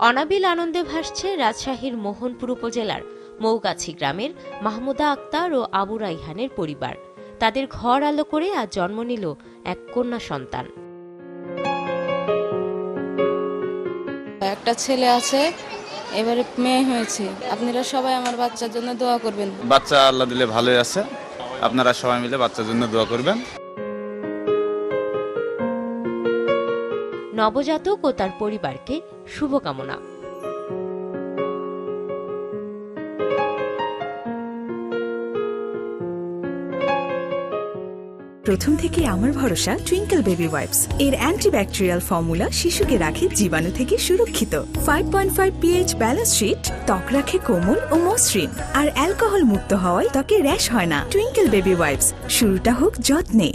অনাবিল আনন্দে ভাসছে রাজশাহীর মোহনপুর উপজেলার মৌগাছি গ্রামের মাহমুদা আক্তার ও আবু রাইহানের পরিবার। তাদের ঘর আলো করে আজ জন্ম নিল এক কন্যা সন্তান। একটা ছেলে আছে, এবারে মেয়ে হয়েছে। আপনারা সবাই আমার বাচ্চার জন্য দোয়া করবেন। বাচ্চা আল্লাহ দিলে ভালোই আছে, আপনারা সবাই মিলে বাচ্চার জন্য দোয়া করবেন। নবজাতক ও তার পরিবারকে শুভকামনা। প্রথম থেকে আমার ভরসা টুইঙ্কেল বেবি ওয়াইপস। এর অ্যান্টিব্যাকটেরিয়াল ফর্মুলা শিশুকে রাখে জীবাণু থেকে সুরক্ষিত। 5.5 pH ব্যালেন্স শিট ত্বক রাখে কোমল ও মসৃণ, আর অ্যালকোহল মুক্ত হওয়ায় ত্বকে র্যাশ হয় না। টুইঙ্কেল বেবি ওয়াইপস, শুরুটা হোক যত্নে।